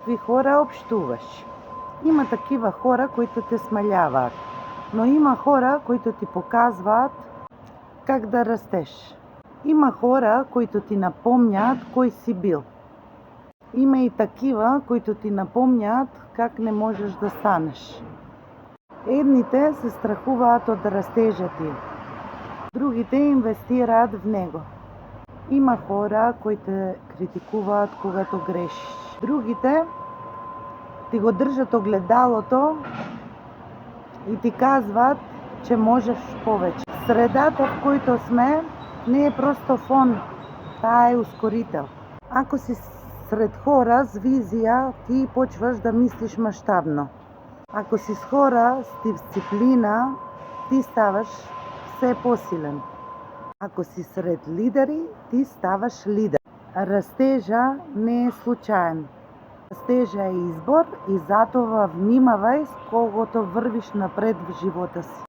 какви хора општуваш. Има такива хора които те смалјаваат, но има хора които ти показваат как да растеш. Има хора които ти напомнјаат кој си бил. Има и такива които ти напомнјаат как не можеш да станеш. Едните се страхуваат од растежот ти, другите инвестираат в него. Има хора кои те критикуваат когато грешиш. Другите ти го држат огледалото и ти казват че можеш повеќе. Средата в којто сме не е просто фон, таа е ускорител. Ако си сред хора с визија, ти почваш да мислиш маштабно. Ако си с хора с дисциплина, ти ставаш все посилен. Ако си сред лидери, ти ставаш лидер. Растежа не е случаен. Растежа е избор и затоа внимавај с когото врвиш напред в живота си.